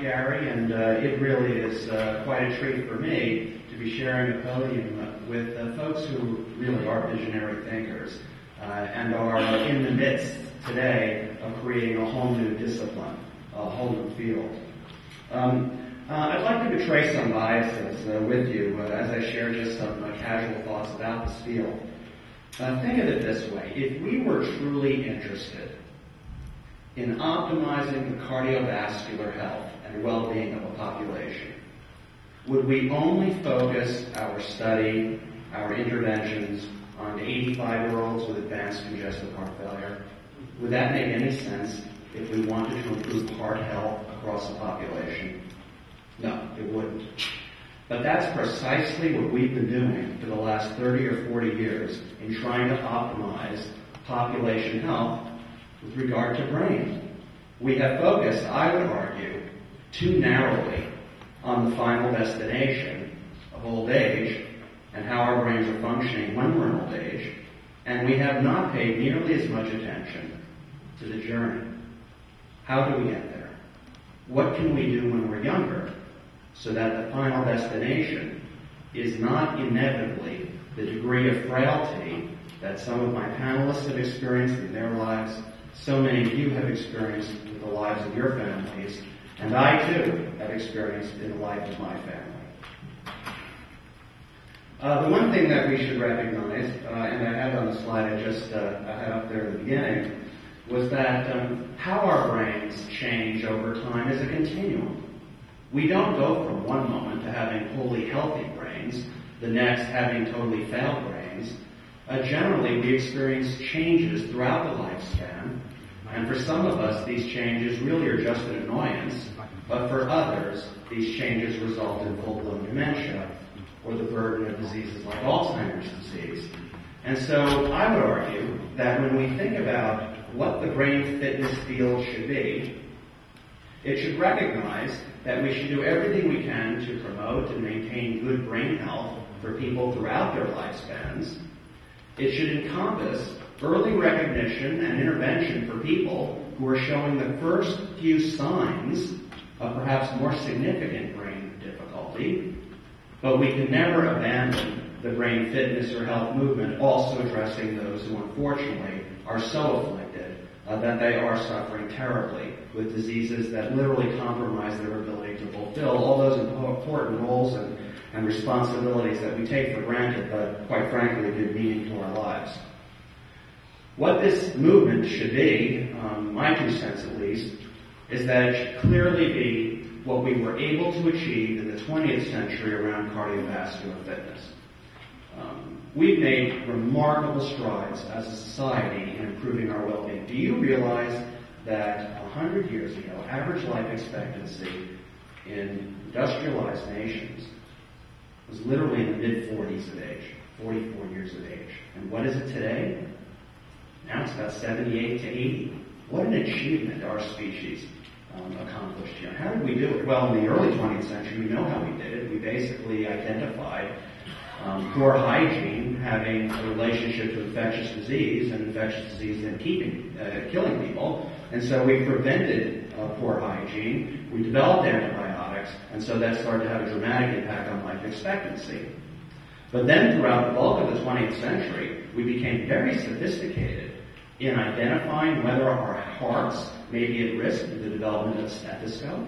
Gary, and it really is quite a treat for me to be sharing a podium with folks who really are visionary thinkers and are in the midst today of creating a whole new discipline, a whole new field. I'd like to betray some biases with you as I share just some casual thoughts about this field. Think of it this way. If we were truly interested in optimizing the cardiovascular health and well-being of a population, would we only focus our study, our interventions on 85-year-olds with advanced congestive heart failure? Would that make any sense if we wanted to improve heart health across the population? No, it wouldn't. But that's precisely what we've been doing for the last 30 or 40 years in trying to optimize population health with regard to brain. We have focused, I would argue, too narrowly on the final destination of old age and how our brains are functioning when we're in old age, and we have not paid nearly as much attention to the journey. How do we get there? What can we do when we're younger so that the final destination is not inevitably the degree of frailty that some of my panelists have experienced in their lives, so many of you have experienced in the lives of your families, and I too have experienced in the life of my family. The one thing that we should recognize, and I had on the slide I just had up there at the beginning, was that how our brains change over time is a continuum. We don't go from one moment to having wholly healthy brains, the next having totally failed brains. Generally, we experience changes throughout the lifespan, and for some of us, these changes really are just an annoyance, but for others, these changes result in full-blown dementia or the burden of diseases like Alzheimer's disease. And so I would argue that when we think about what the brain fitness field should be, it should recognize that we should do everything we can to promote and maintain good brain health for people throughout their lifespans. It should encompass early recognition and intervention for people who are showing the first few signs of perhaps more significant brain difficulty, but we can never abandon the brain fitness or health movement also addressing those who unfortunately are so afflicted that they are suffering terribly with diseases that literally compromise their ability to fulfill all those important roles and responsibilities that we take for granted, but quite frankly give meaning to our lives. What this movement should be, my 2 cents at least, is that it should clearly be what we were able to achieve in the 20th century around cardiovascular fitness. We've made remarkable strides as a society in improving our well-being. Do you realize that 100 years ago, average life expectancy in industrialized nations was literally in the mid-40s of age, 44 years of age. And what is it today? Now it's about 78 to 80. What an achievement our species accomplished here. How did we do it? Well, in the early 20th century, we know how we did it. We basically identified poor hygiene having a relationship to infectious disease, and infectious disease then killing people. And so we prevented poor hygiene. We developed antibiotics, and so that started to have a dramatic impact on life expectancy. But then throughout the bulk of the 20th century, we became very sophisticated in identifying whether our hearts may be at risk with the development of a stethoscope.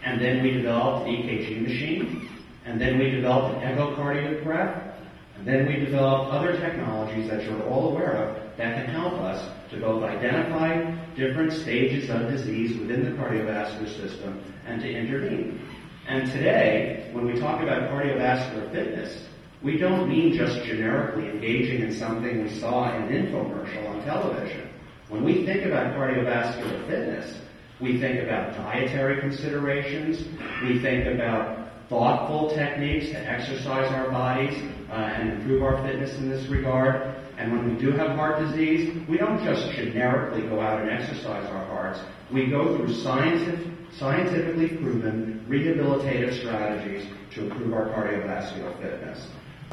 And then we developed an EKG machine. And then we developed an echocardiograph. And then we developed other technologies that you're all aware of that can help us to both identify different stages of disease within the cardiovascular system and to intervene. And today, when we talk about cardiovascular fitness, we don't mean just generically engaging in something we saw in an infomercial on television. When we think about cardiovascular fitness, we think about dietary considerations, we think about thoughtful techniques to exercise our bodies and improve our fitness in this regard. And when we do have heart disease, we don't just generically go out and exercise our hearts. We go through scientifically proven rehabilitative strategies to improve our cardiovascular fitness.